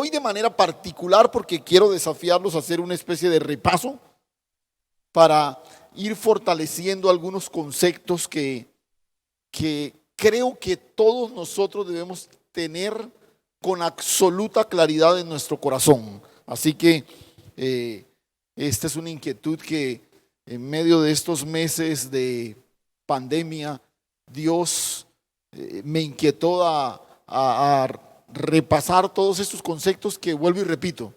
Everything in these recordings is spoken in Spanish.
hoy de manera particular porque quiero desafiarlos a hacer una especie de repaso para ir fortaleciendo algunos conceptos que creo que todos nosotros debemos tener con absoluta claridad en nuestro corazón. Así que esta es una inquietud que en medio de estos meses de pandemia, Dios me inquietó a repasar todos estos conceptos que, vuelvo y repito,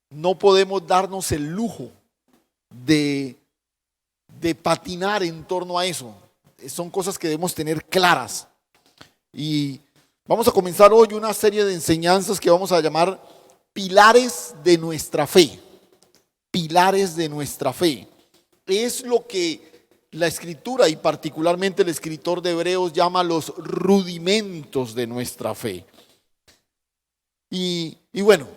no podemos darnos el lujo de patinar en torno a eso. Son cosas que debemos tener claras. Y vamos a comenzar hoy una serie de enseñanzas que vamos a llamar pilares de nuestra fe. Pilares de nuestra fe. Es lo que la Escritura y particularmente el escritor de Hebreos llama los rudimentos de nuestra fe. Y bueno,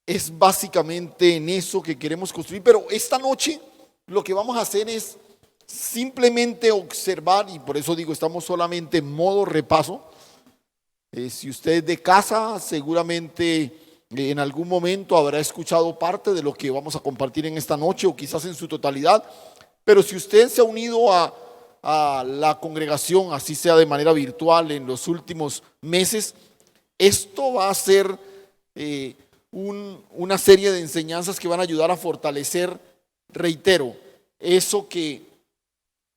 es básicamente en eso que queremos construir. Pero esta noche lo que vamos a hacer es simplemente observar, y por eso digo, estamos solamente en modo repaso. Si usted es de casa, seguramente en algún momento habrá escuchado parte de lo que vamos a compartir en esta noche, o quizás en su totalidad. Pero si usted se ha unido a la congregación, así sea de manera virtual, en los últimos meses, esto va a ser una serie de enseñanzas que van a ayudar a fortalecer, reitero, eso que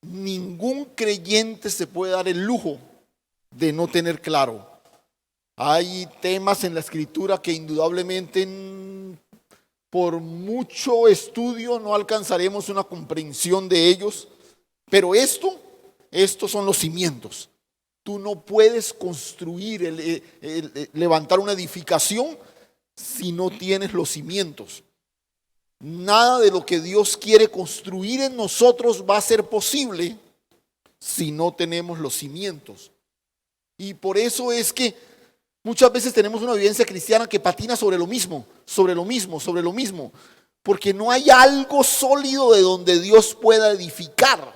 ningún creyente se puede dar el lujo de no tener claro. Hay temas en la Escritura que indudablemente por mucho estudio no alcanzaremos una comprensión de ellos, pero estos son los cimientos. Tú no puedes construir, levantar una edificación si no tienes los cimientos. Nada de lo que Dios quiere construir en nosotros va a ser posible si no tenemos los cimientos. Y por eso es que muchas veces tenemos una vivencia cristiana que patina sobre lo mismo, porque no hay algo sólido de donde Dios pueda edificar.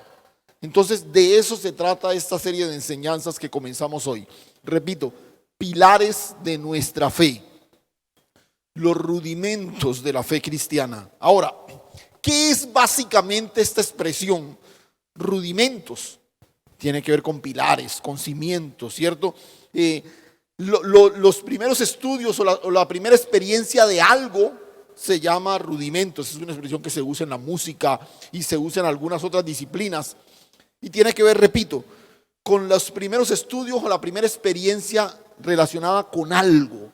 Entonces, de eso se trata esta serie de enseñanzas que comenzamos hoy. Repito, pilares de nuestra fe. Los rudimentos de la fe cristiana. Ahora, ¿qué es básicamente esta expresión? Rudimentos. Tiene que ver con pilares, con cimientos, ¿cierto? Los primeros estudios o la primera experiencia de algo se llama rudimentos. Es una expresión que se usa en la música y se usa en algunas otras disciplinas. Y tiene que ver, repito, con los primeros estudios o la primera experiencia relacionada con algo.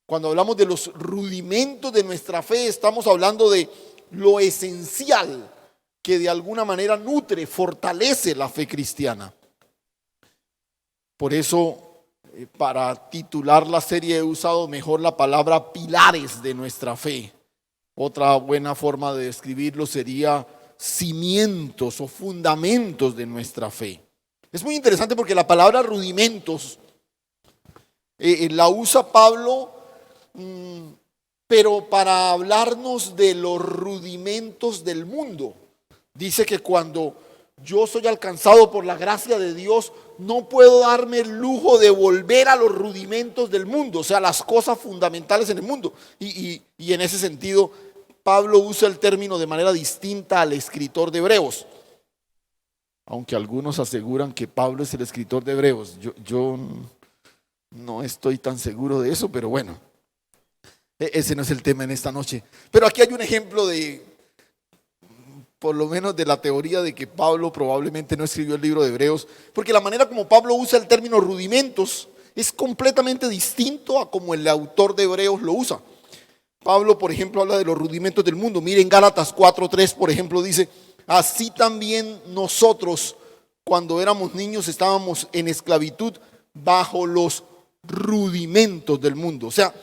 Cuando hablamos de los rudimentos de nuestra fe, estamos hablando de lo esencial que de alguna manera nutre, fortalece la fe cristiana. Por eso, para titular la serie he usado mejor la palabra pilares de nuestra fe. Otra buena forma de describirlo sería cimientos o fundamentos de nuestra fe. Es muy interesante porque la palabra rudimentos la usa Pablo, pero para hablarnos de los rudimentos del mundo. Dice que cuando yo soy alcanzado por la gracia de Dios, no puedo darme el lujo de volver a los rudimentos del mundo, o sea, las cosas fundamentales en el mundo. Y en ese sentido, Pablo usa el término de manera distinta al escritor de Hebreos. Aunque algunos aseguran que Pablo es el escritor de Hebreos. Yo no estoy tan seguro de eso, pero bueno, ese no es el tema en esta noche. Pero aquí hay un ejemplo por lo menos de la teoría de que Pablo probablemente no escribió el libro de Hebreos, porque la manera como Pablo usa el término rudimentos es completamente distinto a como el autor de Hebreos lo usa. Pablo, por ejemplo, habla de los rudimentos del mundo. Miren, Gálatas 4:3, por ejemplo, dice: así también nosotros, cuando éramos niños, estábamos en esclavitud bajo los rudimentos del mundo. O sea,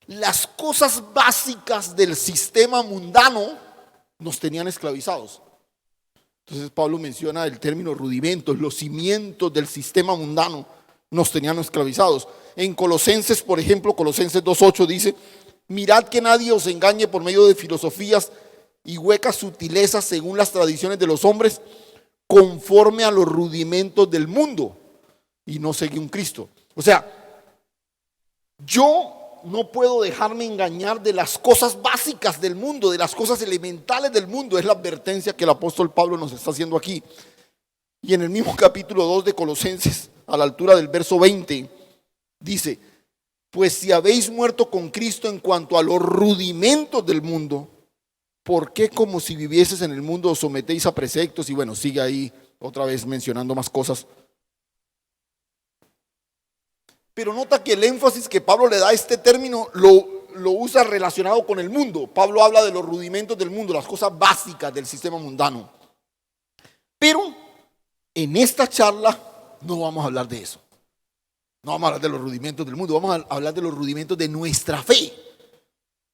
las cosas básicas del sistema mundano nos tenían esclavizados. Entonces Pablo menciona el término rudimentos, los cimientos del sistema mundano nos tenían esclavizados. En Colosenses, por ejemplo, Colosenses 2:8 dice: mirad que nadie os engañe por medio de filosofías y huecas sutilezas según las tradiciones de los hombres, conforme a los rudimentos del mundo, y no según Cristo. O sea, Yo no puedo dejarme engañar de las cosas básicas del mundo, de las cosas elementales del mundo. Es la advertencia que el apóstol Pablo nos está haciendo aquí. Y en el mismo capítulo 2 de Colosenses, a la altura del verso 20, dice: pues si habéis muerto con Cristo en cuanto a los rudimentos del mundo, ¿por qué como si vivieses en el mundo os sometéis a preceptos? Y bueno, sigue ahí otra vez mencionando más cosas. Pero nota que el énfasis que Pablo le da a este término lo usa relacionado con el mundo. Pablo habla de los rudimentos del mundo, las cosas básicas del sistema mundano. Pero en esta charla no vamos a hablar de eso. No vamos a hablar de los rudimentos del mundo, vamos a hablar de los rudimentos de nuestra fe.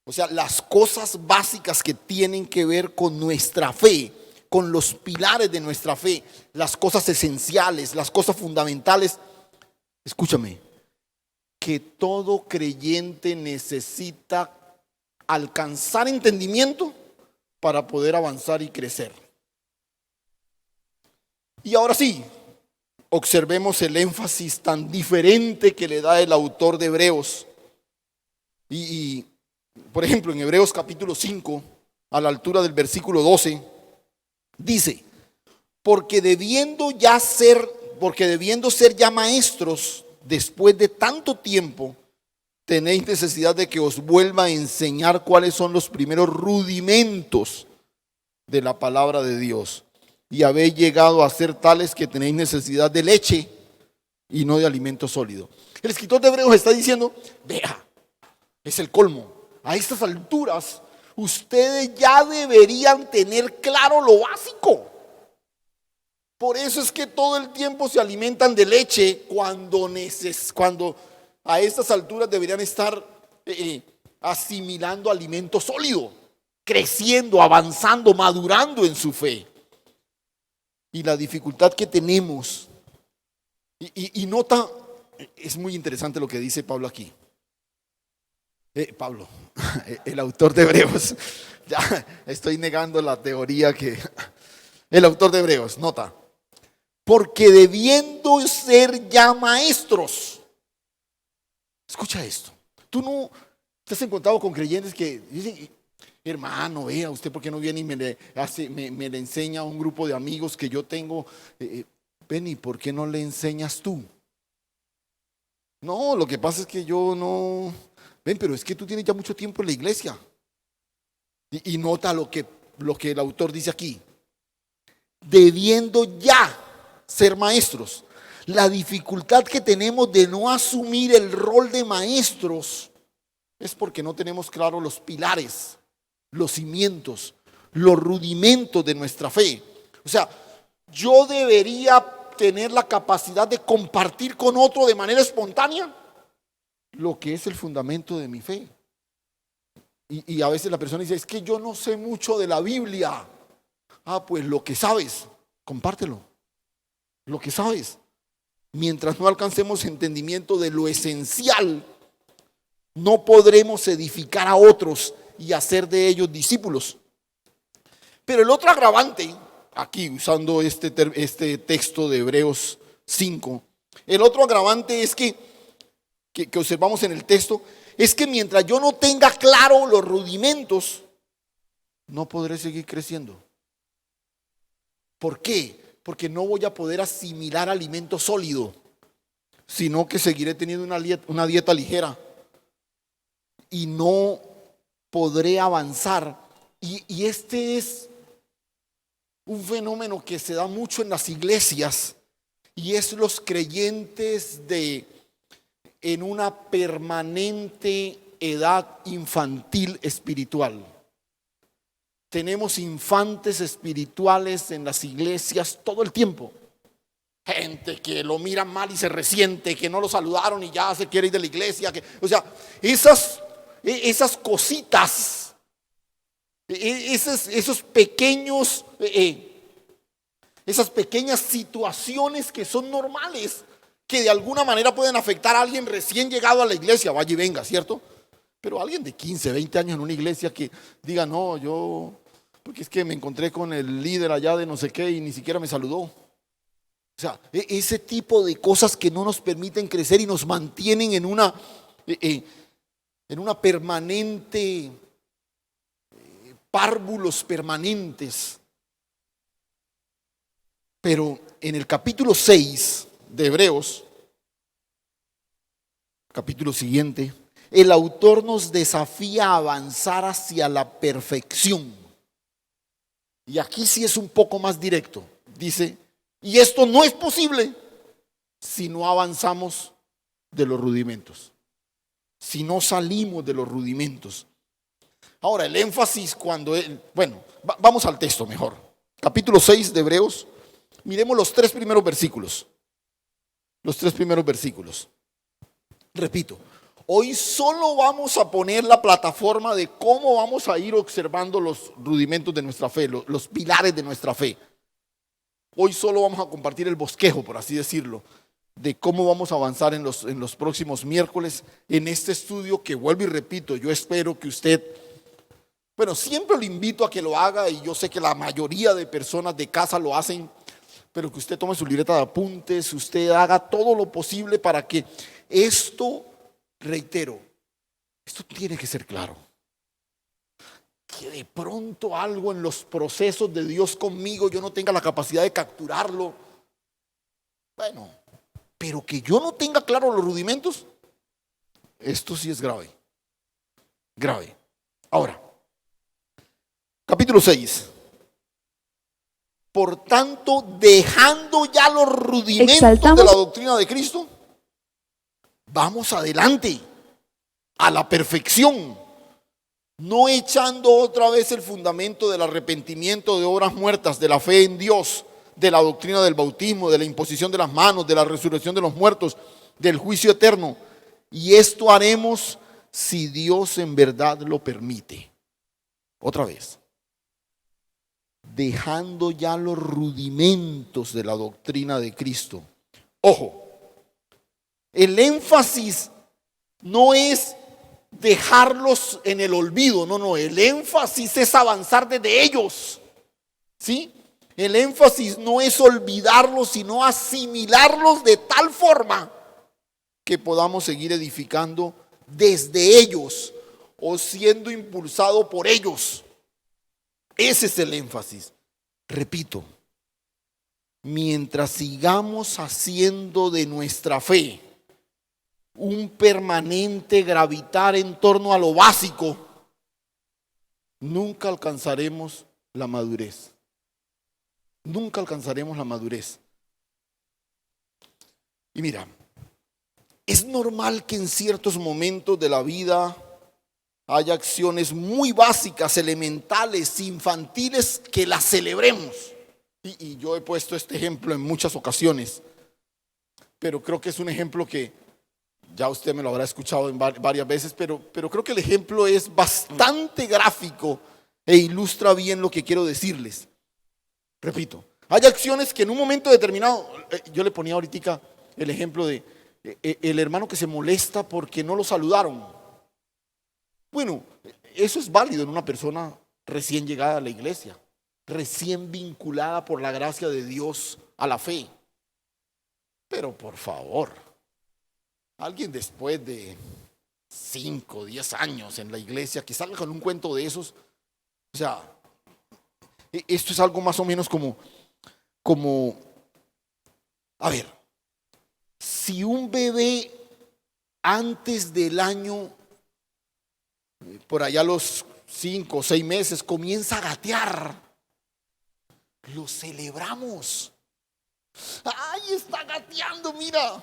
O sea, las cosas básicas que tienen que ver con nuestra fe, con los pilares de nuestra fe, las cosas esenciales, las cosas fundamentales. Escúchame, que todo creyente necesita alcanzar entendimiento para poder avanzar y crecer. Y ahora sí, observemos el énfasis tan diferente que le da el autor de Hebreos. Y por ejemplo, en Hebreos capítulo 5, a la altura del versículo 12, dice: porque debiendo ser ya maestros, después de tanto tiempo, tenéis necesidad de que os vuelva a enseñar cuáles son los primeros rudimentos de la palabra de Dios. Y habéis llegado a ser tales que tenéis necesidad de leche y no de alimento sólido. El escritor de Hebreos está diciendo: vea, es el colmo. A estas alturas, ustedes ya deberían tener claro lo básico. Por eso es que todo el tiempo se alimentan de leche cuando a estas alturas deberían estar asimilando alimento sólido, creciendo, avanzando, madurando en su fe. Y la dificultad que tenemos, y nota, es muy interesante lo que dice Pablo aquí. Pablo, el autor de Hebreos, ya estoy negando la teoría que el autor de Hebreos, nota: porque debiendo ser ya maestros. Escucha esto. Tú no te has encontrado con creyentes que dicen: hermano, vea, usted por qué no viene y me le enseña a un grupo de amigos que yo tengo. Ven, ¿y por qué no le enseñas tú? No, lo que pasa es que yo no. Ven, pero es que tú tienes ya mucho tiempo en la iglesia. Y nota lo que el autor dice aquí: debiendo ya ser maestros. La dificultad que tenemos de no asumir el rol de maestros es porque no tenemos claro los pilares, los cimientos, los rudimentos de nuestra fe. O sea, yo debería tener la capacidad de compartir con otro de manera espontánea lo que es el fundamento de mi fe. Y a veces la persona dice: es que yo no sé mucho de la Biblia. Pues lo que sabes, compártelo. Lo que sabes. Mientras no alcancemos entendimiento de lo esencial, no podremos edificar a otros y hacer de ellos discípulos. Pero el otro agravante, aquí usando este texto de Hebreos 5, el otro agravante es que observamos en el texto, es que mientras yo no tenga claro los rudimentos, no podré seguir creciendo. ¿Por qué? Porque no voy a poder asimilar alimento sólido, sino que seguiré teniendo una dieta ligera y no podré avanzar. Y este es un fenómeno que se da mucho en las iglesias, y es los creyentes en una permanente edad infantil espiritual. Tenemos infantes espirituales en las iglesias todo el tiempo. Gente que lo mira mal y se resiente, que no lo saludaron y ya se quiere ir de la iglesia. O sea, esas cositas, esos pequeños, esas pequeñas situaciones que son normales, que de alguna manera pueden afectar a alguien recién llegado a la iglesia, vaya y venga, ¿cierto? Pero alguien de 15, 20 años en una iglesia que diga: no, porque es que me encontré con el líder allá de no sé qué y ni siquiera me saludó. O sea, ese tipo de cosas que no nos permiten crecer y nos mantienen en una en una permanente, párvulos permanentes. Pero en el capítulo 6 de Hebreos, capítulo siguiente, el autor nos desafía a avanzar hacia la perfección. Y aquí sí es un poco más directo. Dice, y esto no es posible si no avanzamos de los rudimentos, si no salimos de los rudimentos. Ahora, el énfasis vamos al texto mejor. Capítulo 6 de Hebreos, miremos los tres primeros versículos. Los tres primeros versículos. Repito, hoy solo vamos a poner la plataforma de cómo vamos a ir observando los rudimentos de nuestra fe, los pilares de nuestra fe. Hoy solo vamos a compartir el bosquejo, por así decirlo, de cómo vamos a avanzar en los próximos miércoles en este estudio que, vuelvo y repito, yo espero que usted, siempre lo invito a que lo haga y yo sé que la mayoría de personas de casa lo hacen, pero que usted tome su libreta de apuntes, usted haga todo lo posible para que esto, reitero, esto tiene que ser claro. Que de pronto algo en los procesos de Dios conmigo yo no tenga la capacidad de capturarlo. Pero que yo no tenga claro los rudimentos, esto sí es grave. Grave. Ahora, capítulo 6. Por tanto, dejando ya los rudimentos de la doctrina de Cristo, vamos adelante a la perfección, no echando otra vez el fundamento del arrepentimiento de obras muertas, de la fe en Dios, de la doctrina del bautismo, de la imposición de las manos, de la resurrección de los muertos, del juicio eterno. Y esto haremos si Dios en verdad lo permite. Otra vez, dejando ya los rudimentos de la doctrina de Cristo. Ojo, el énfasis no es dejarlos en el olvido, no, el énfasis es avanzar desde ellos, ¿sí? El énfasis no es olvidarlos, sino asimilarlos de tal forma que podamos seguir edificando desde ellos o siendo impulsado por ellos. Ese es el énfasis. Repito, mientras sigamos haciendo de nuestra fe un permanente gravitar en torno a lo básico, nunca alcanzaremos la madurez. Nunca alcanzaremos la madurez. Y mira, es normal que en ciertos momentos de la vida haya acciones muy básicas, elementales, infantiles, que las celebremos. Y yo he puesto este ejemplo en muchas ocasiones, pero creo que es un ejemplo que ya usted me lo habrá escuchado en varias veces, pero creo que el ejemplo es bastante gráfico e ilustra bien lo que quiero decirles. Repito, hay acciones que en un momento determinado, yo le ponía ahorita el ejemplo de el hermano que se molesta porque no lo saludaron. Bueno, eso es válido en una persona recién llegada a la iglesia, recién vinculada por la gracia de Dios a la fe. Pero por favor, alguien después de 5, 10 años en la iglesia que salga con un cuento de esos, o sea, esto es algo más o menos como, a ver, si un bebé antes del año, por allá los 5 o 6 meses, comienza a gatear, lo celebramos. ¡Ay, está gateando, mira!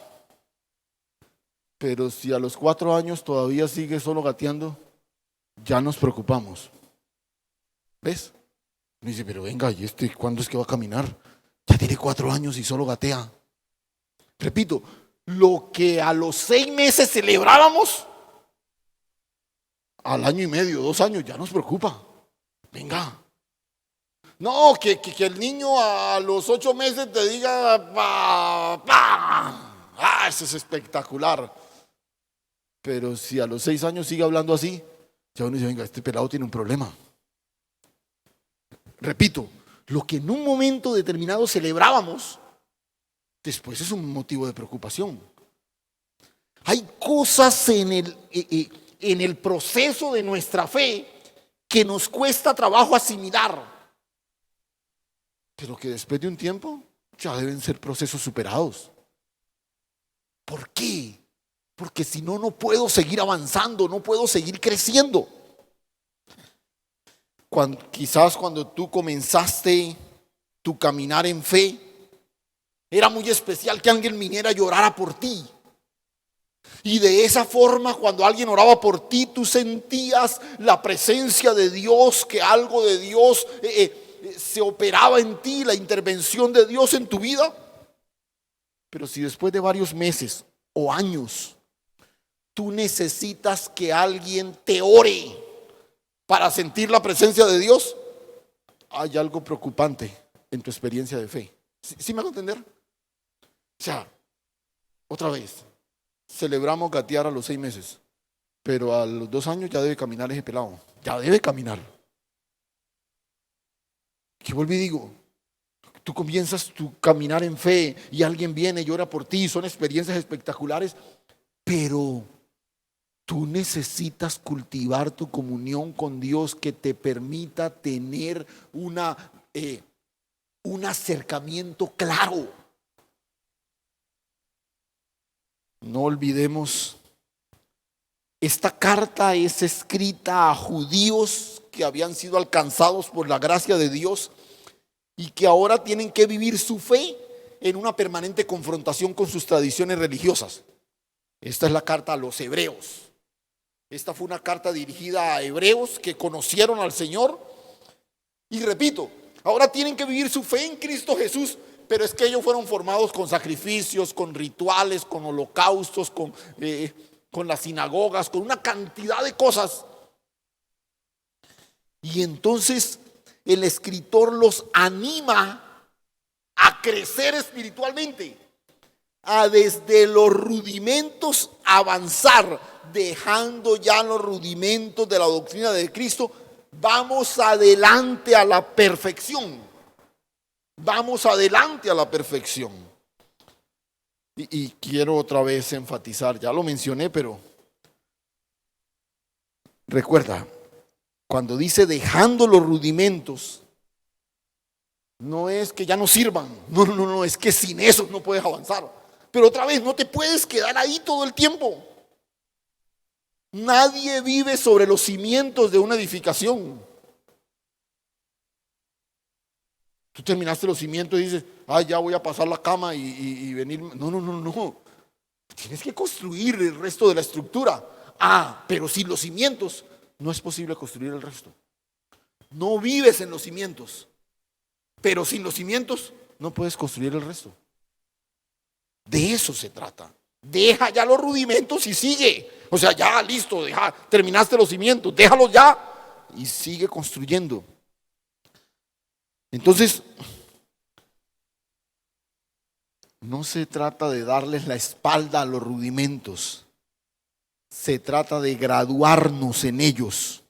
Pero si a los 4 años todavía sigue solo gateando, ya nos preocupamos. ¿Ves? Me dice, pero venga, ¿y cuándo es que va a caminar? Ya tiene 4 años y solo gatea. Repito, lo que a los 6 meses celebrábamos, al año y medio, 2 años, ya nos preocupa. Venga. No, que el niño a los 8 meses te diga, eso es espectacular. Pero si a los 6 años sigue hablando así, ya uno dice, venga, este pelado tiene un problema. Repito, lo que en un momento determinado celebrábamos, después es un motivo de preocupación. Hay cosas en el proceso de nuestra fe que nos cuesta trabajo asimilar, pero que después de un tiempo ya deben ser procesos superados. ¿Por qué? Porque si no, no puedo seguir avanzando, no puedo seguir creciendo. Quizás cuando tú comenzaste tu caminar en fe, era muy especial que alguien viniera a llorar por ti. Y de esa forma, cuando alguien oraba por ti, tú sentías la presencia de Dios, que algo de Dios se operaba en ti, la intervención de Dios en tu vida. Pero si después de varios meses o años, tú necesitas que alguien te ore para sentir la presencia de Dios, hay algo preocupante en tu experiencia de fe. ¿Sí me hago entender? O sea, otra vez, celebramos gatear a los 6 meses, pero a los 2 años ya debe caminar ese pelado, ya debe caminar. Que vuelvo y digo, tú comienzas tu caminar en fe y alguien viene y llora por ti, son experiencias espectaculares, pero tú necesitas cultivar tu comunión con Dios que te permita tener un acercamiento claro. No olvidemos, esta carta es escrita a judíos que habían sido alcanzados por la gracia de Dios y que ahora tienen que vivir su fe en una permanente confrontación con sus tradiciones religiosas. Esta es la carta a los hebreos. Esta fue una carta dirigida a hebreos que conocieron al Señor. Y repito, ahora tienen que vivir su fe en Cristo Jesús, pero es que ellos fueron formados con sacrificios, con rituales, con holocaustos, con las sinagogas, con una cantidad de cosas. Y entonces el escritor los anima a crecer espiritualmente, a desde los rudimentos avanzar, dejando ya los rudimentos de la doctrina de Cristo. Vamos adelante a la perfección. Vamos adelante a la perfección. Y quiero otra vez enfatizar, ya lo mencioné, pero recuerda, cuando dice dejando los rudimentos, no es que ya no sirvan, no, es que sin eso no puedes avanzar. Pero otra vez, no te puedes quedar ahí todo el tiempo. Nadie vive sobre los cimientos de una edificación. Tú terminaste los cimientos y dices, ya voy a pasar la cama y venir. No. Tienes que construir el resto de la estructura. Pero sin los cimientos no es posible construir el resto. No vives en los cimientos, pero sin los cimientos no puedes construir el resto. De eso se trata. Deja ya los rudimentos y sigue. O sea, ya listo, terminaste los cimientos, déjalos ya y sigue construyendo. Entonces, no se trata de darles la espalda a los rudimentos. Se trata de graduarnos en ellos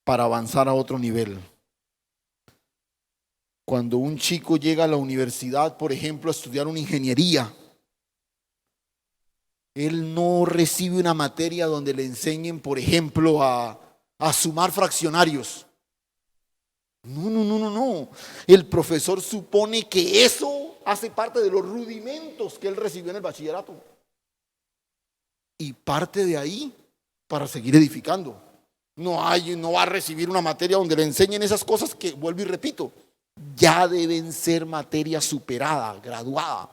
para avanzar a otro nivel. Cuando un chico llega a la universidad, por ejemplo, a estudiar una ingeniería, él no recibe una materia donde le enseñen, por ejemplo, a sumar fraccionarios. No. El profesor supone que eso hace parte de los rudimentos que él recibió en el bachillerato. Y parte de ahí para seguir edificando. No va a recibir una materia donde le enseñen esas cosas que, vuelvo y repito, ya deben ser materia superada, graduada.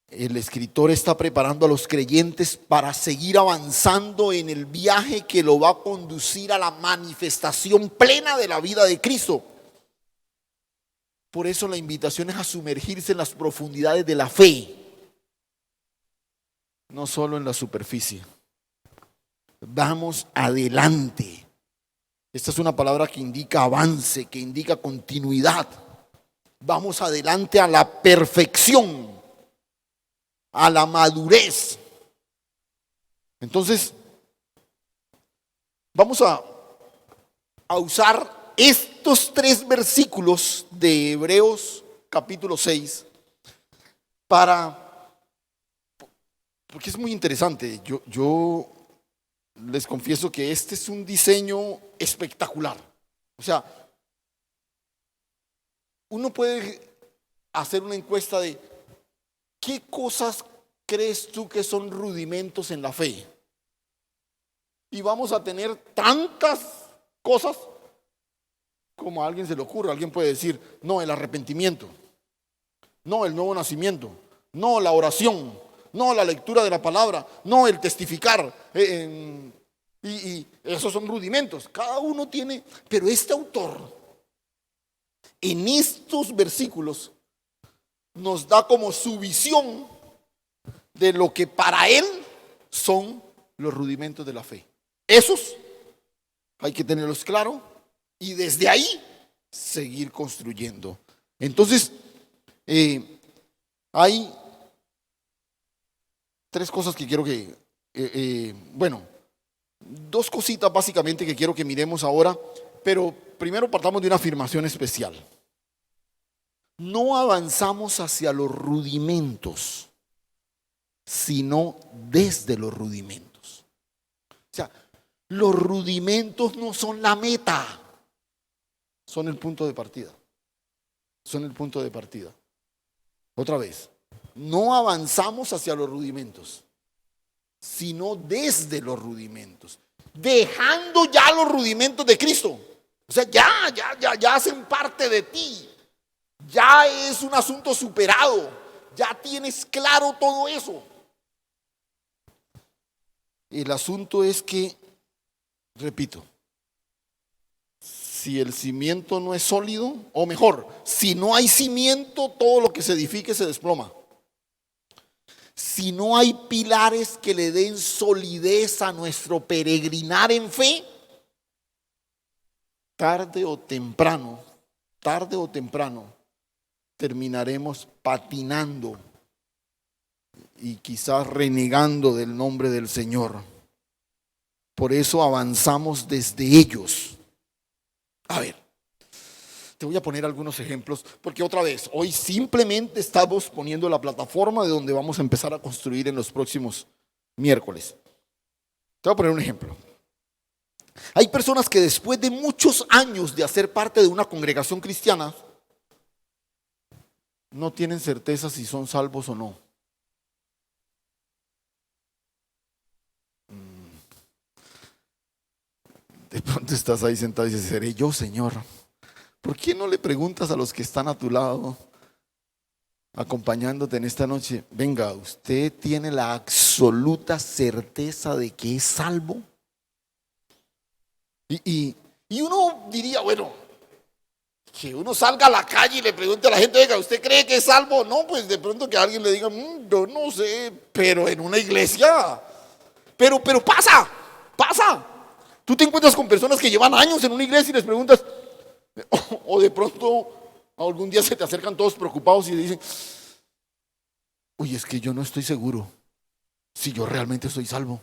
El escritor está preparando a los creyentes para seguir avanzando en el viaje que lo va a conducir a la manifestación plena de la vida de Cristo. Por eso la invitación es a sumergirse en las profundidades de la fe, no solo en la superficie. Vamos adelante. Esta es una palabra que indica avance, que indica continuidad. Vamos adelante a la perfección, a la madurez. Entonces, vamos a usar estos 3 versículos de Hebreos capítulo 6 para porque es muy interesante. Yo les confieso que este es un diseño espectacular. O sea, uno puede hacer una encuesta de ¿qué cosas crees tú que son rudimentos en la fe? Y vamos a tener tantas cosas como a alguien se le ocurra. Alguien puede decir, no, el arrepentimiento, no, el nuevo nacimiento, no, la oración, no, la lectura de la palabra, no, el testificar. Y esos son rudimentos. Cada uno tiene, pero este autor en estos versículos nos da como su visión de lo que para él son los rudimentos de la fe. Esos hay que tenerlos claro y desde ahí seguir construyendo. Entonces, hay tres cosas que quiero que, dos cositas básicamente que quiero que miremos ahora, pero primero partamos de una afirmación especial. No avanzamos hacia los rudimentos, sino desde los rudimentos. O sea, los rudimentos no son la meta, son el punto de partida. Son el punto de partida. Otra vez, no avanzamos hacia los rudimentos, sino desde los rudimentos, dejando ya los rudimentos de Cristo. O sea, ya hacen parte de ti. Ya es un asunto superado. Ya tienes claro todo eso. El asunto es que, repito, si el cimiento no es sólido, o mejor, si no hay cimiento, todo lo que se edifique se desploma. Si no hay pilares que le den solidez a nuestro peregrinar en fe, tarde o temprano, terminaremos patinando y quizás renegando del nombre del Señor. Por eso avanzamos desde ellos. A ver, te voy a poner algunos ejemplos, porque otra vez, hoy simplemente estamos poniendo la plataforma de donde vamos a empezar a construir en los próximos miércoles. Te voy a poner un ejemplo. Hay personas que después de muchos años de hacer parte de una congregación cristiana, no tienen certeza si son salvos o no. De pronto estás ahí sentado y dices, ¿seré yo, Señor? ¿Por qué no le preguntas a los que están a tu lado, acompañándote en esta noche? Venga, ¿usted tiene la absoluta certeza de que es salvo? Y uno diría, bueno, que uno salga a la calle y le pregunte a la gente, venga, ¿usted cree que es salvo? No, pues de pronto que alguien le diga, yo no sé, pero en una iglesia. Pero pasa. Tú te encuentras con personas que llevan años en una iglesia y les preguntas, o de pronto algún día se te acercan todos preocupados y dicen, oye, es que yo no estoy seguro si yo realmente soy salvo.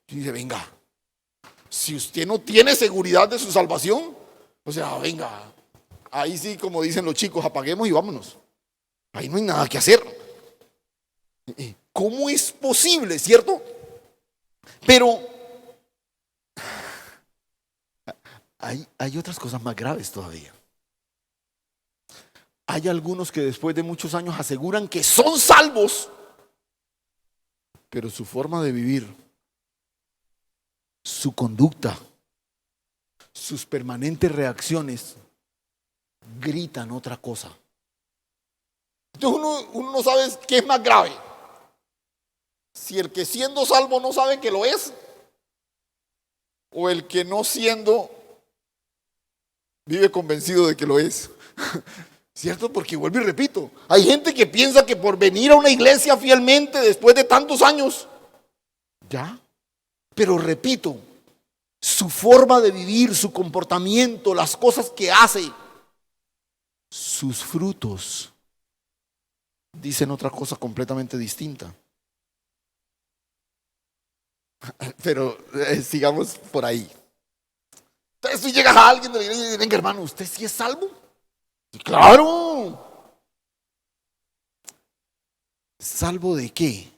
Y dice, venga, si usted no tiene seguridad de su salvación, o sea, venga, ahí sí, como dicen los chicos, apaguemos y vámonos. Ahí no hay nada que hacer. ¿Cómo es posible, cierto? Pero hay otras cosas más graves todavía. Hay algunos que después de muchos años aseguran que son salvos, pero su forma de vivir, su conducta, sus permanentes reacciones gritan otra cosa. Entonces uno no sabe qué es más grave. Si el que siendo salvo no sabe que lo es, o el que no siendo vive convencido de que lo es. ¿Cierto? Porque vuelvo y repito, hay gente que piensa que por venir a una iglesia fielmente después de tantos años, ya. Pero repito, su forma de vivir, su comportamiento, las cosas que hace, sus frutos, dicen otra cosa completamente distinta. Pero sigamos por ahí. Entonces tú llegas a alguien de la iglesia y dices, venga hermano, ¿usted sí es salvo? Sí, claro. ¿Salvo de qué?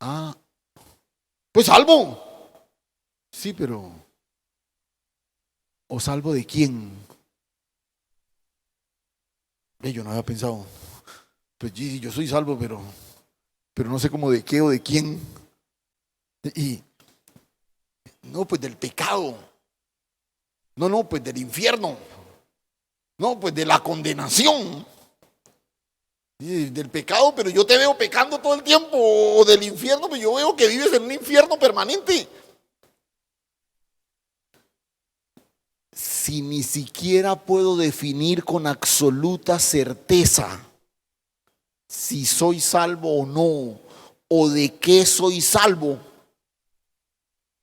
Ah, pues salvo. Sí, pero ¿o salvo de quién? Yo no había pensado. Pues sí, yo soy salvo, pero no sé cómo de qué o de quién. Y no, pues del pecado. No, pues del infierno. No, pues de la condenación. Del pecado, pero yo te veo pecando todo el tiempo. O del infierno, pero yo veo que vives en un infierno permanente. Si ni siquiera puedo definir con absoluta certeza si soy salvo o no, o de qué soy salvo,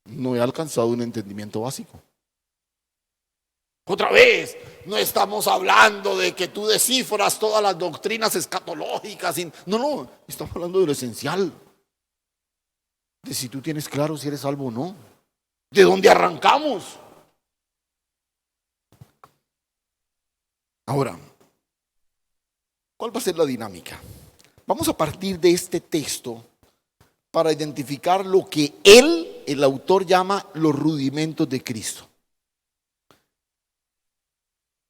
no he alcanzado un entendimiento básico. Otra vez, no estamos hablando de que tú descifras todas las doctrinas escatológicas. No, estamos hablando de lo esencial. De si tú tienes claro si eres salvo o no. ¿De dónde arrancamos? Ahora, ¿cuál va a ser la dinámica? Vamos a partir de este texto para identificar lo que él, el autor, llama los rudimentos de Cristo.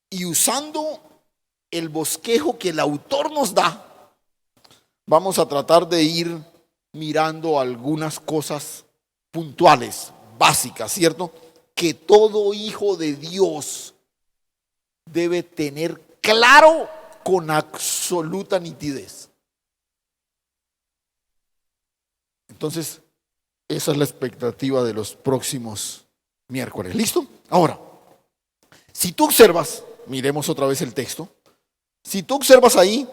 Y usando el bosquejo que el autor nos da, vamos a tratar de ir mirando algunas cosas puntuales, básicas, ¿cierto? Que todo hijo de Dios debe tener claro con absoluta nitidez. Entonces, esa es la expectativa de los próximos miércoles. ¿Listo? Ahora, si tú observas, miremos otra vez el texto. Si tú observas ahí,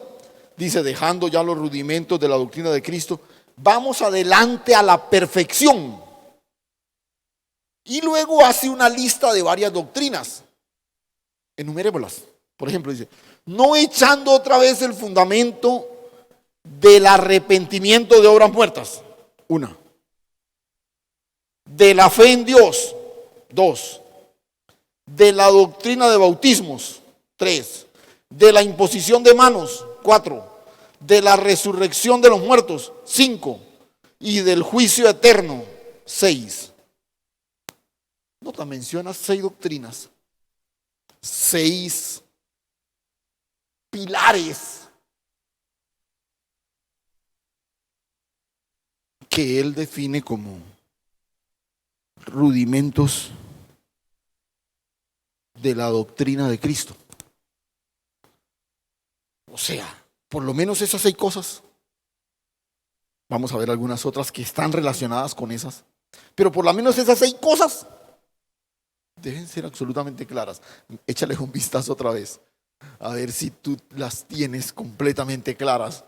dice, dejando ya los rudimentos de la doctrina de Cristo, vamos adelante a la perfección. Y luego hace una lista de varias doctrinas. Enumerémoslas. Por ejemplo, dice, no echando otra vez el fundamento del arrepentimiento de obras muertas. Una. De la fe en Dios. Dos. De la doctrina de bautismos. 3. De la imposición de manos. 4. De la resurrección de los muertos. 5. Y del juicio eterno. 6. Nota, menciona 6 doctrinas. 6 pilares que él define como rudimentos de la doctrina de Cristo. O sea, por lo menos esas 6 cosas. Vamos a ver algunas otras que están relacionadas con esas. Pero por lo menos esas 6 cosas deben ser absolutamente claras. Échales un vistazo otra vez. A ver si tú las tienes completamente claras.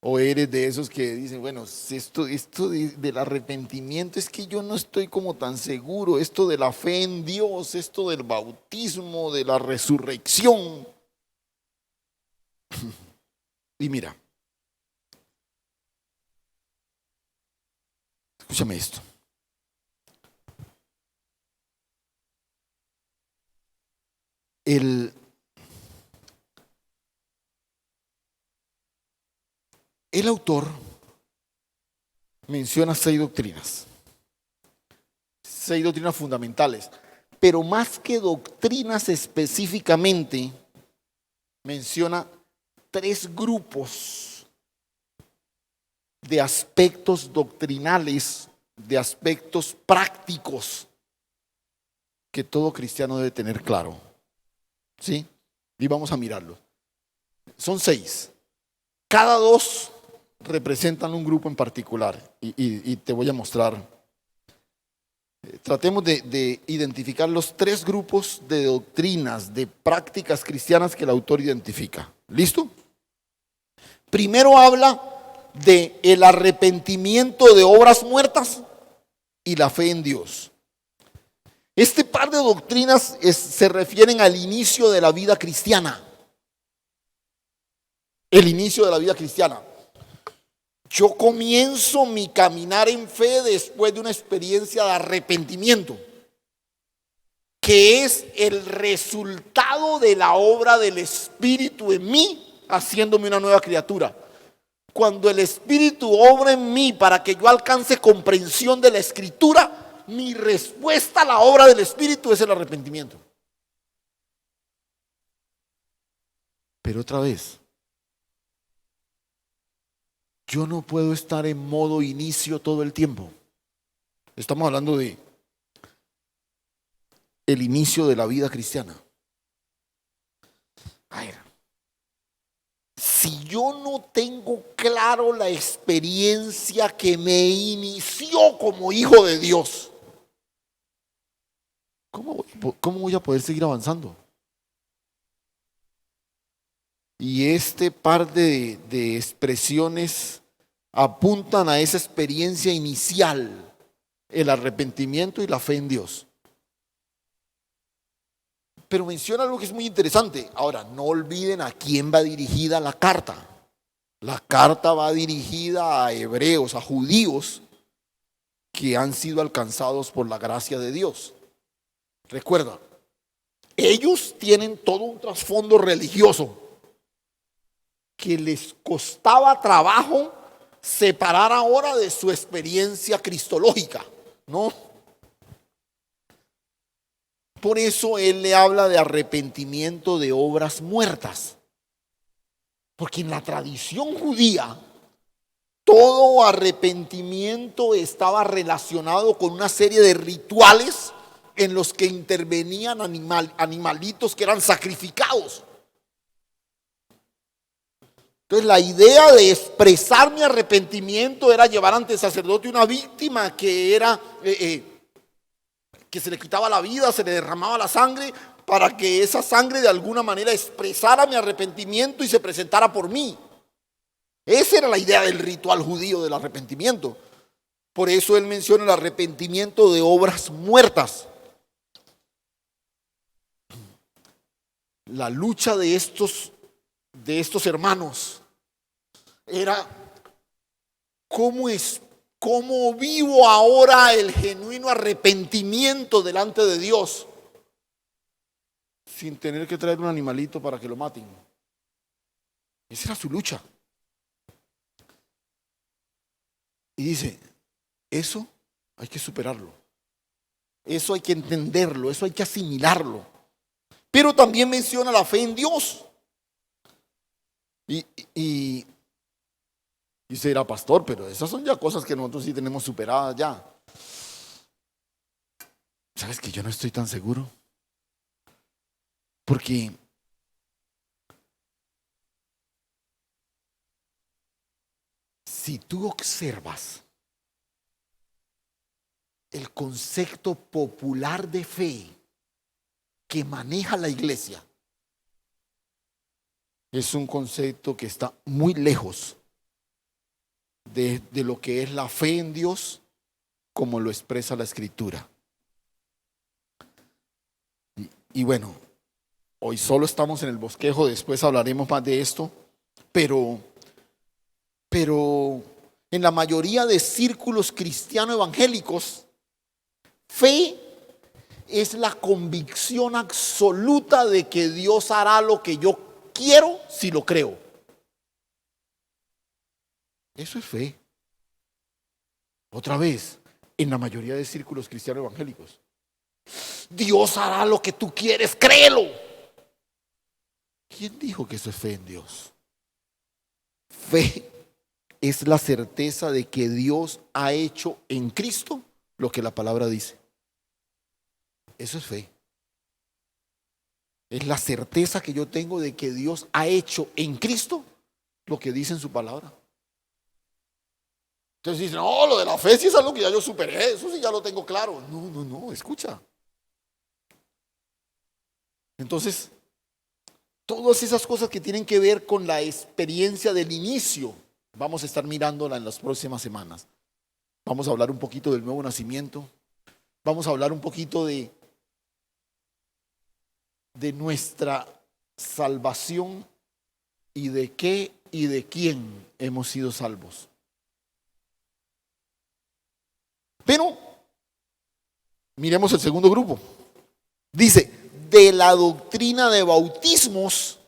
O eres de esos que dicen, bueno, esto del arrepentimiento es que yo no estoy como tan seguro. Esto de la fe en Dios, esto del bautismo, de la resurrección. Y mira, escúchame esto. El autor menciona 6 doctrinas. 6 doctrinas fundamentales. Pero más que doctrinas específicamente, menciona 3 grupos de aspectos doctrinales, de aspectos prácticos que todo cristiano debe tener claro. ¿Sí? Y vamos a mirarlos. Son 6. Cada 2 representan un grupo en particular. Y te voy a mostrar. Tratemos de identificar los 3 grupos de doctrinas, de prácticas cristianas que el autor identifica. ¿Listo? Primero habla de el arrepentimiento de obras muertas y la fe en Dios. Este par de doctrinas se refieren al inicio de la vida cristiana. El inicio de la vida cristiana. Yo comienzo mi caminar en fe después de una experiencia de arrepentimiento, que es el resultado de la obra del Espíritu en mí, haciéndome una nueva criatura. Cuando el Espíritu obra en mí para que yo alcance comprensión de la Escritura, mi respuesta a la obra del Espíritu es el arrepentimiento. Pero otra vez, yo no puedo estar en modo inicio todo el tiempo. Estamos hablando de el inicio de la vida cristiana. A ver, si yo no tengo claro la experiencia que me inició como hijo de Dios, ¿cómo voy a poder seguir avanzando? Y este par de expresiones apuntan a esa experiencia inicial, el arrepentimiento y la fe en Dios. Pero menciona algo que es muy interesante. Ahora, no olviden a quién va dirigida la carta. La carta va dirigida a hebreos, a judíos que han sido alcanzados por la gracia de Dios. Recuerda, ellos tienen todo un trasfondo religioso que les costaba trabajo separar ahora de su experiencia cristológica, ¿no? Por eso él le habla de arrepentimiento de obras muertas. Porque en la tradición judía, todo arrepentimiento estaba relacionado con una serie de rituales en los que intervenían animalitos que eran sacrificados. Entonces la idea de expresar mi arrepentimiento era llevar ante el sacerdote una víctima que era que se le quitaba la vida, se le derramaba la sangre, para que esa sangre de alguna manera expresara mi arrepentimiento y se presentara por mí. Esa era la idea del ritual judío del arrepentimiento. Por eso él menciona el arrepentimiento de obras muertas. La lucha de estos hermanos era cómo vivo ahora el genuino arrepentimiento delante de Dios sin tener que traer un animalito para que lo maten. Esa era su lucha. Y dice, eso hay que superarlo, eso hay que entenderlo, eso hay que asimilarlo. Pero también menciona la fe en Dios. Y será pastor, pero esas son ya cosas que nosotros sí tenemos superadas ya. ¿Sabes que yo no estoy tan seguro? Porque si tú observas el concepto popular de fe que maneja la iglesia, es un concepto que está muy lejos de lo que es la fe en Dios como lo expresa la Escritura. Y bueno, hoy solo estamos en el bosquejo, después hablaremos más de esto, pero en la mayoría de círculos cristiano evangélicos, fe es la convicción absoluta de que Dios hará lo que yo quiero si lo creo. Eso es fe. Otra vez, en la mayoría de círculos cristianos evangélicos, Dios hará lo que tú quieres, créelo. ¿Quién dijo que eso es fe en Dios? Fe es la certeza de que Dios ha hecho en Cristo lo que la palabra dice. Eso es fe. Es la certeza que yo tengo de que Dios ha hecho en Cristo lo que dice en su palabra. Entonces dicen, no, lo de la fe sí es algo que ya yo superé, eso sí ya lo tengo claro. No, escucha. Entonces, todas esas cosas que tienen que ver con la experiencia del inicio, vamos a estar mirándola en las próximas semanas. Vamos a hablar un poquito del nuevo nacimiento. Vamos a hablar un poquito de nuestra salvación y de qué y de quién hemos sido salvos. Pero miremos el segundo grupo. Dice, de la doctrina de bautismos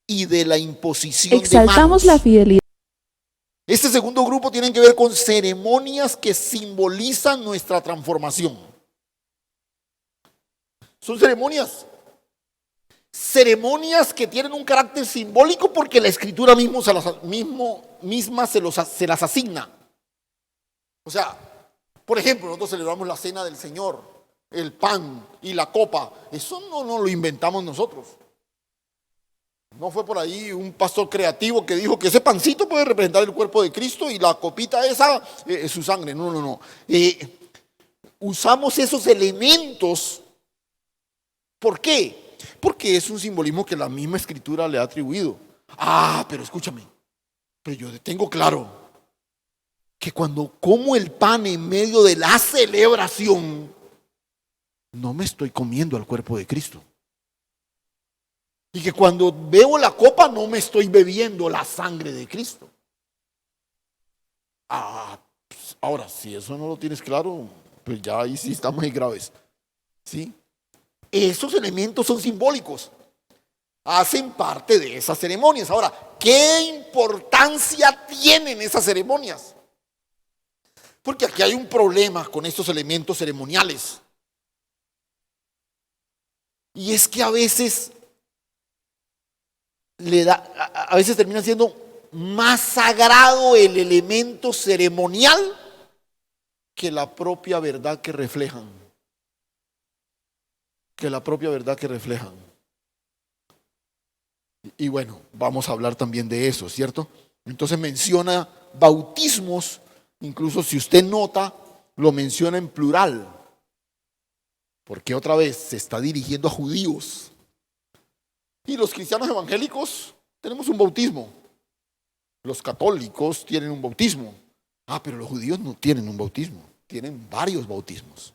y de la imposición de manos. Exaltamos la fidelidad. Este segundo grupo tiene que ver con ceremonias que simbolizan nuestra transformación. Son ceremonias que tienen un carácter simbólico porque la Escritura misma se las asigna. O sea, por ejemplo, nosotros celebramos la cena del Señor, el pan y la copa. Eso no lo inventamos nosotros. No fue por ahí un pastor creativo que dijo que ese pancito puede representar el cuerpo de Cristo y la copita esa es su sangre. No. Usamos esos elementos. ¿Por qué? Porque es un simbolismo que la misma Escritura le ha atribuido. Pero escúchame, pero yo tengo claro que cuando como el pan en medio de la celebración, no me estoy comiendo al cuerpo de Cristo. Y que cuando bebo la copa no me estoy bebiendo la sangre de Cristo. Pues ahora, si eso no lo tienes claro, pues ya ahí sí estamos muy graves. ¿Sí? Esos elementos son simbólicos. Hacen parte de esas ceremonias. Ahora, ¿qué importancia tienen esas ceremonias? Porque aquí hay un problema con estos elementos ceremoniales. Y es que a veces termina siendo más sagrado el elemento ceremonial que la propia verdad que reflejan. Y bueno, vamos a hablar también de eso, ¿cierto? Entonces menciona bautismos, incluso si usted nota, lo menciona en plural, porque otra vez se está dirigiendo a judíos. Y los cristianos evangélicos tenemos un bautismo. Los católicos tienen un bautismo. Pero los judíos no tienen un bautismo, tienen varios bautismos.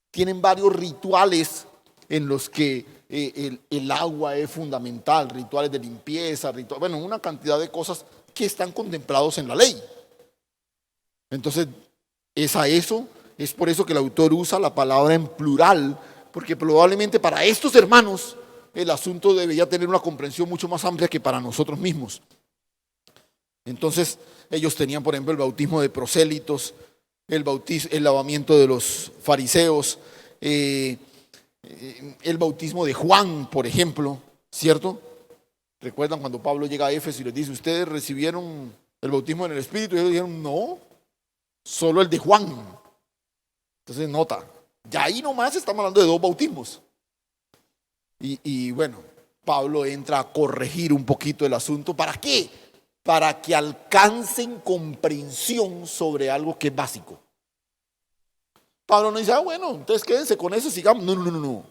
Tienen varios rituales en los que el agua es fundamental, rituales de limpieza, una cantidad de cosas que están contemplados en la ley. Entonces, es por eso que el autor usa la palabra en plural, porque probablemente para estos hermanos el asunto debería tener una comprensión mucho más amplia que para nosotros mismos. Entonces, ellos tenían, por ejemplo, el bautismo de prosélitos, el lavamiento de los fariseos, el bautismo de Juan, por ejemplo, ¿cierto? ¿Recuerdan cuando Pablo llega a Éfeso y les dice, ustedes recibieron el bautismo en el Espíritu? Y ellos dijeron, no, solo el de Juan. Entonces nota, ya ahí nomás estamos hablando de dos bautismos. Y bueno, Pablo entra a corregir un poquito el asunto. ¿Para qué? Para que alcancen comprensión sobre algo que es básico. Pablo no dice, bueno, entonces quédense con eso, sigamos. No.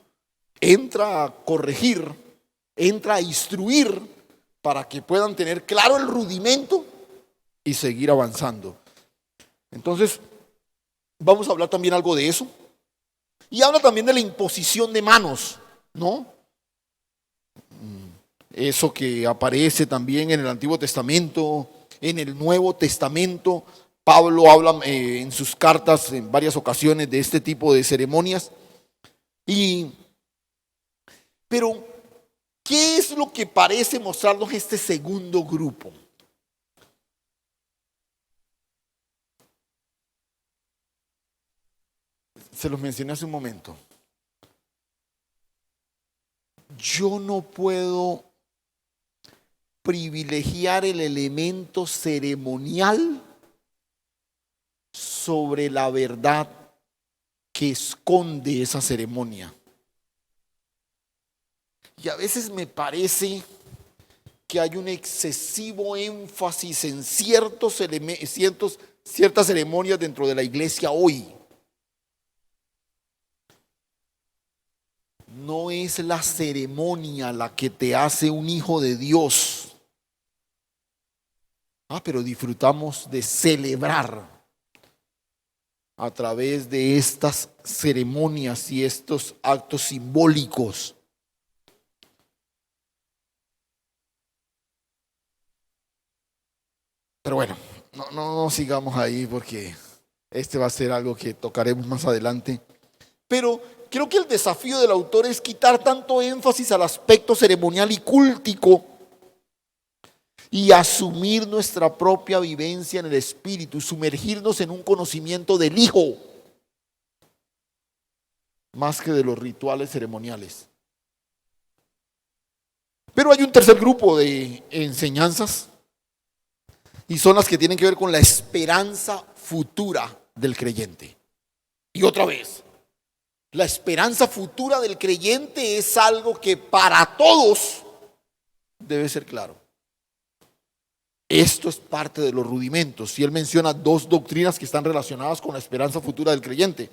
Entra a corregir, entra a instruir para que puedan tener claro el rudimento y seguir avanzando. Entonces, vamos a hablar también algo de eso. Y habla también de la imposición de manos, ¿no? Eso que aparece también en el Antiguo Testamento, en el Nuevo Testamento. Pablo habla en sus cartas en varias ocasiones de este tipo de ceremonias. Pero, ¿qué es lo que parece mostrarnos este segundo grupo? Se los mencioné hace un momento. Yo no puedo privilegiar el elemento ceremonial sobre la verdad que esconde esa ceremonia. Y a veces me parece que hay un excesivo énfasis en ciertas ceremonias dentro de la iglesia hoy. No es la ceremonia la que te hace un hijo de Dios. Pero disfrutamos de celebrar a través de estas ceremonias y estos actos simbólicos. Pero bueno, no sigamos ahí porque este va a ser algo que tocaremos más adelante. Pero creo que el desafío del autor es quitar tanto énfasis al aspecto ceremonial y cúltico y asumir nuestra propia vivencia en el Espíritu, sumergirnos en un conocimiento del Hijo, más que de los rituales ceremoniales. Pero hay un tercer grupo de enseñanzas y son las que tienen que ver con la esperanza futura del creyente. Y otra vez, la esperanza futura del creyente es algo que para todos debe ser claro. Esto es parte de los rudimentos. Y él menciona dos doctrinas que están relacionadas con la esperanza futura del creyente.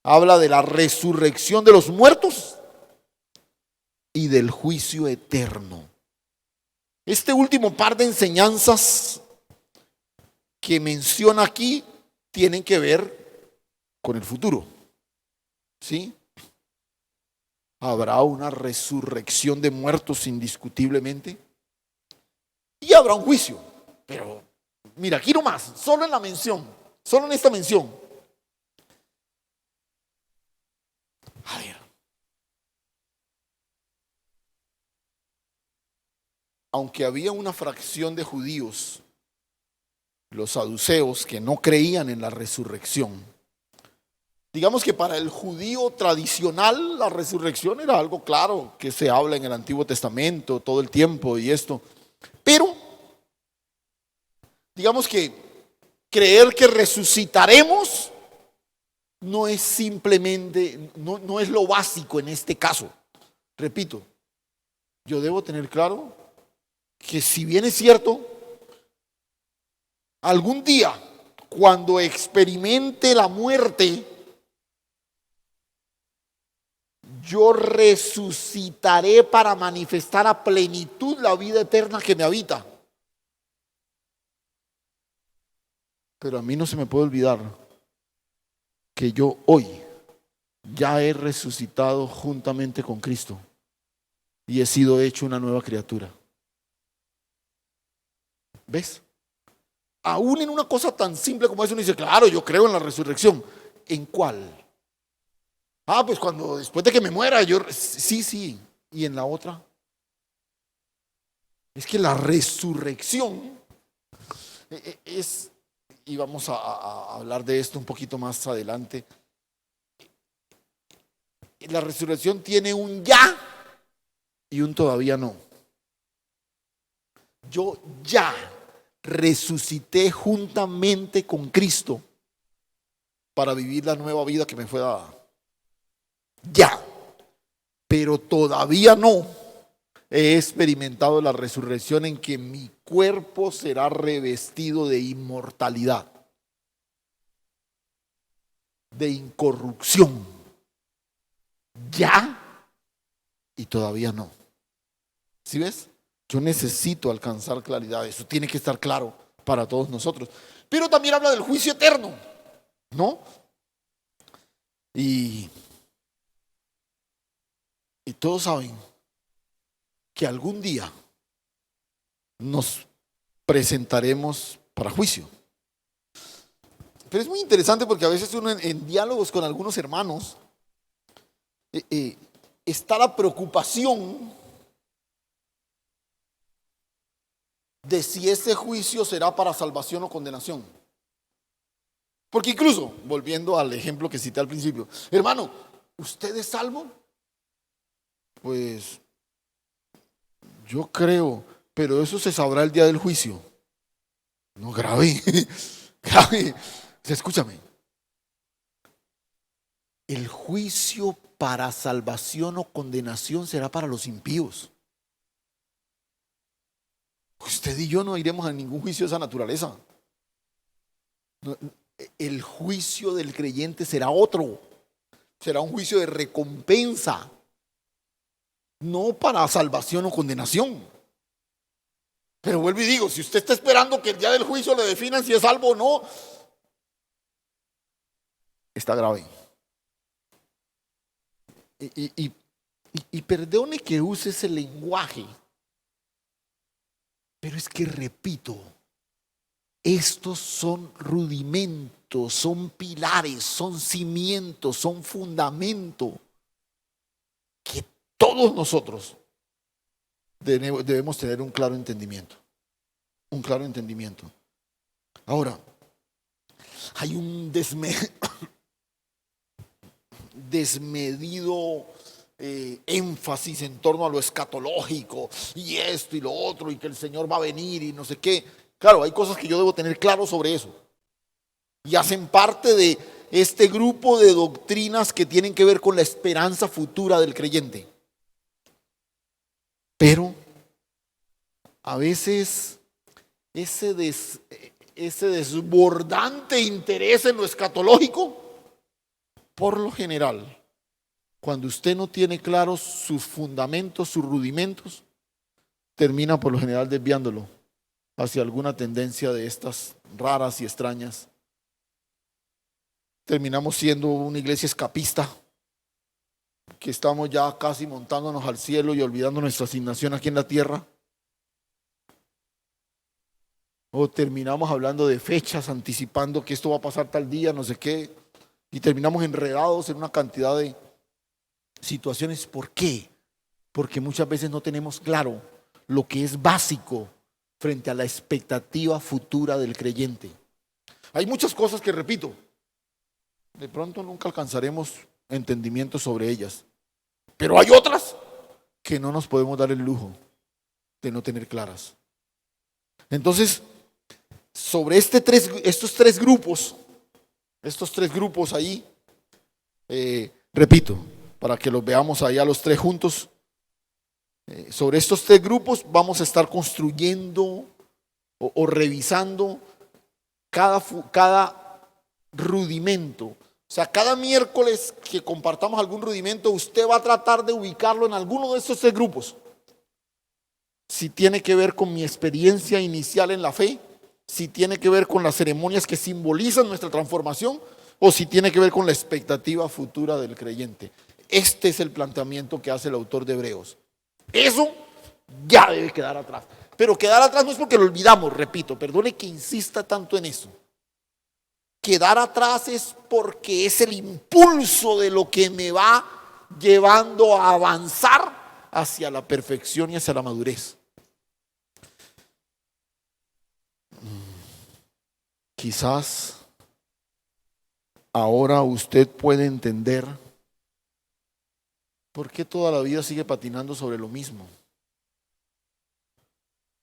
Habla de la resurrección de los muertos y del juicio eterno. Este último par de enseñanzas que menciona aquí tienen que ver con el futuro. ¿Sí? Habrá una resurrección de muertos indiscutiblemente y habrá un juicio. Pero mira, aquí nomás, solo en la mención, solo en esta mención. A ver. Aunque había una fracción de judíos, los saduceos, que no creían en la resurrección. Digamos que para el judío tradicional la resurrección era algo claro, que se habla en el Antiguo Testamento todo el tiempo y esto. Pero, digamos que creer que resucitaremos no es simplemente, no es lo básico en este caso. Repito, yo debo tener claro que si bien es cierto, algún día, cuando experimente la muerte, yo resucitaré para manifestar a plenitud la vida eterna que me habita. Pero a mí no se me puede olvidar que yo hoy ya he resucitado juntamente con Cristo y he sido hecho una nueva criatura. ¿Ves? Aún en una cosa tan simple como eso uno dice, claro, yo creo en la resurrección. ¿En cuál? Pues cuando después de que me muera, sí. ¿Y en la otra? Es que la resurrección es, y vamos a hablar de esto un poquito más adelante, la resurrección tiene un ya y un todavía no. Yo ya resucité juntamente con Cristo para vivir la nueva vida que me fue dada. Ya, pero todavía no he experimentado la resurrección en que mi cuerpo será revestido de inmortalidad, de incorrupción. Ya y todavía no. ¿Sí ves? Yo necesito alcanzar claridad. Eso tiene que estar claro para todos nosotros. Pero también habla del juicio eterno, ¿no? Y todos saben que algún día nos presentaremos para juicio. Pero es muy interesante porque a veces uno en diálogos con algunos hermanos está la preocupación de si ese juicio será para salvación o condenación. Porque incluso, volviendo al ejemplo que cité al principio, hermano, ¿usted es salvo? Pues yo creo, pero eso se sabrá el día del juicio. No, grave, grave. Escúchame. El juicio para salvación o condenación será para los impíos. Usted y yo no iremos a ningún juicio de esa naturaleza. El juicio del creyente será otro. Será un juicio de recompensa. No para salvación o condenación. Pero vuelvo y digo, si usted está esperando que el día del juicio le definan si es salvo o no, está grave. Y perdone que use ese lenguaje, pero es que repito, estos son rudimentos, son pilares, son cimientos, son fundamentos que todos nosotros debemos tener un claro entendimiento. Un claro entendimiento. Ahora, hay un desmedido énfasis en torno a lo escatológico y esto y lo otro y que el Señor va a venir y no sé qué. Claro, hay cosas que yo debo tener claro sobre eso y hacen parte de este grupo de doctrinas que tienen que ver con la esperanza futura del creyente. Pero a veces ese desbordante interés en lo escatológico, por lo general, cuando usted no tiene claros sus fundamentos, sus rudimentos, termina por lo general desviándolo hacia alguna tendencia de estas raras y extrañas. Terminamos siendo una iglesia escapista, que estamos ya casi montándonos al cielo y olvidando nuestra asignación aquí en la tierra. O terminamos hablando de fechas, anticipando que esto va a pasar tal día, no sé qué, y terminamos enredados en una cantidad de situaciones. ¿Por qué? Porque muchas veces no tenemos claro lo que es básico frente a la expectativa futura del creyente. Hay muchas cosas que, repito, de pronto nunca alcanzaremos entendimiento sobre ellas, pero hay otras que no nos podemos dar el lujo de no tener claras. Entonces, sobre estos tres grupos ahí, repito, para que los veamos allá los tres juntos, sobre estos tres grupos vamos a estar construyendo o revisando cada rudimento. O sea, cada miércoles que compartamos algún rudimento, usted va a tratar de ubicarlo en alguno de estos tres grupos. Si tiene que ver con mi experiencia inicial en la fe, si tiene que ver con las ceremonias que simbolizan nuestra transformación, o si tiene que ver con la expectativa futura del creyente. Este es el planteamiento que hace el autor de Hebreos. Eso ya debe quedar atrás. Pero quedar atrás no es porque lo olvidamos, repito, perdone que insista tanto en eso. Quedar atrás es porque es el impulso de lo que me va llevando a avanzar hacia la perfección y hacia la madurez. Quizás ahora usted puede entender por qué toda la vida sigue patinando sobre lo mismo.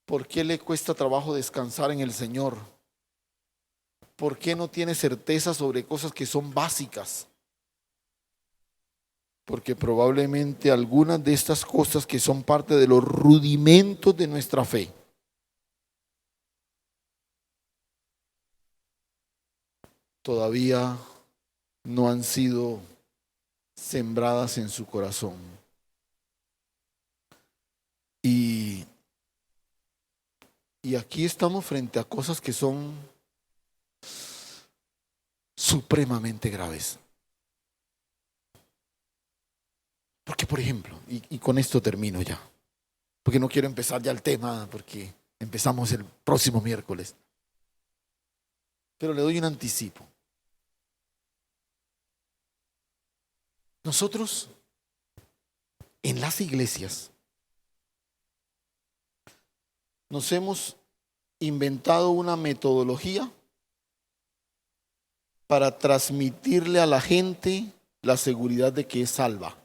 ¿Por qué le cuesta trabajo descansar en el Señor? ¿Por qué no tiene certeza sobre cosas que son básicas? Porque probablemente algunas de estas cosas que son parte de los rudimentos de nuestra fe todavía no han sido sembradas en su corazón. Y aquí estamos frente a cosas que son supremamente graves. Porque, por ejemplo, y con esto termino ya, porque no quiero empezar ya el tema, porque empezamos el próximo miércoles. Pero le doy un anticipo. Nosotros, en las iglesias, nos hemos inventado una metodología para transmitirle a la gente la seguridad de que es salva.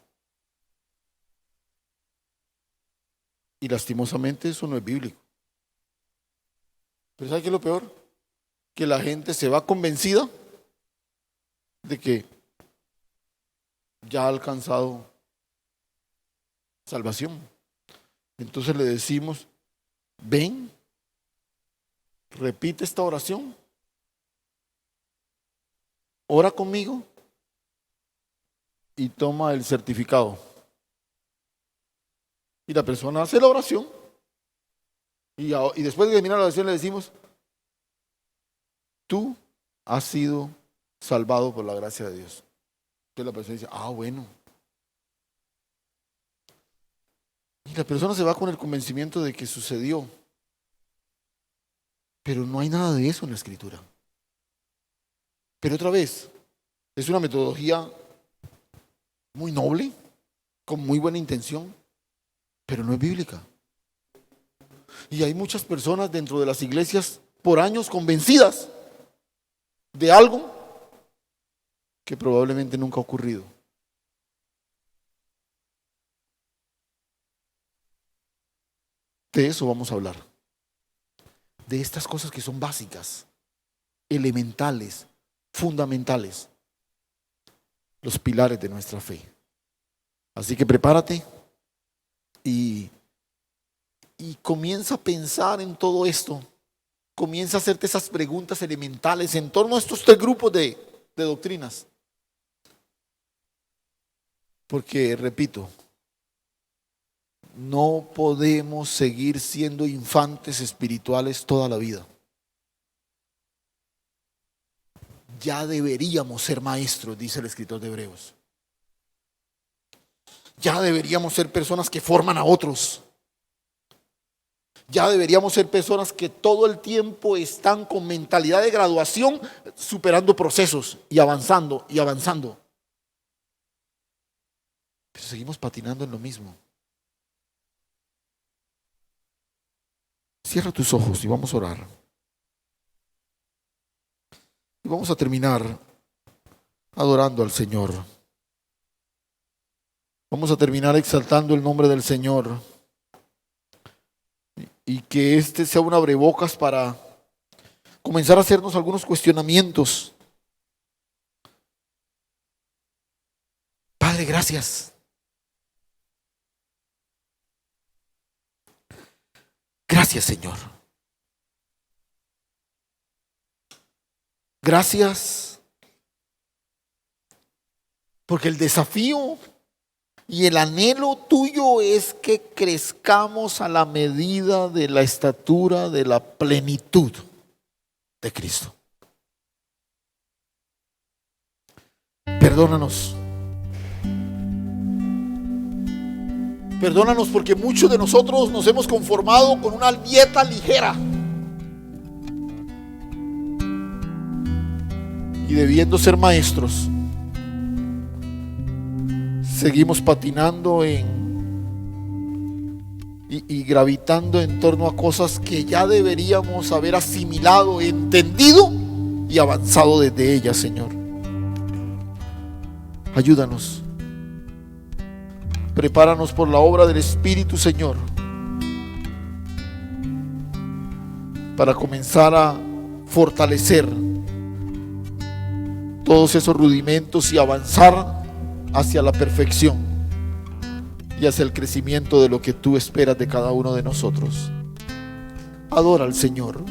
Y lastimosamente eso no es bíblico. Pero ¿sabe qué es lo peor? Que la gente se va convencida de que ya ha alcanzado salvación. Entonces le decimos, ven, repite esta oración, ora conmigo y toma el certificado. Y la persona hace la oración y después de terminar la oración le decimos, tú has sido salvado por la gracia de Dios. Entonces la persona dice, bueno. Y la persona se va con el convencimiento de que sucedió. Pero no hay nada de eso en la Escritura. Pero otra vez, es una metodología muy noble, con muy buena intención, pero no es bíblica. Y hay muchas personas dentro de las iglesias por años convencidas de algo que probablemente nunca ha ocurrido. De eso vamos a hablar. De estas cosas que son básicas, elementales, fundamentales, los pilares de nuestra fe. Así que prepárate y comienza a pensar en todo esto. Comienza a hacerte esas preguntas elementales en torno a estos tres grupos de doctrinas. Porque, repito, no podemos seguir siendo infantes espirituales toda la vida. Ya deberíamos ser maestros, dice el escritor de Hebreos. Ya deberíamos ser personas que forman a otros. Ya deberíamos ser personas que todo el tiempo están con mentalidad de graduación, superando procesos y avanzando y avanzando. Pero seguimos patinando en lo mismo. Cierra tus ojos y vamos a orar. Y vamos a terminar adorando al Señor. Vamos a terminar exaltando el nombre del Señor. Y que este sea un abrebocas para comenzar a hacernos algunos cuestionamientos. Padre, gracias. Gracias, Señor. Gracias. Porque el desafío y el anhelo tuyo es que crezcamos a la medida de la estatura de la plenitud de Cristo. Perdónanos. Perdónanos porque muchos de nosotros nos hemos conformado con una dieta ligera. Y debiendo ser maestros, seguimos patinando y gravitando en torno a cosas que ya deberíamos haber asimilado, entendido y avanzado desde ellas, Señor. Ayúdanos. Prepáranos por la obra del Espíritu, Señor, para comenzar a fortalecer todos esos rudimentos y avanzar hacia la perfección y hacia el crecimiento de lo que tú esperas de cada uno de nosotros. Adora al Señor.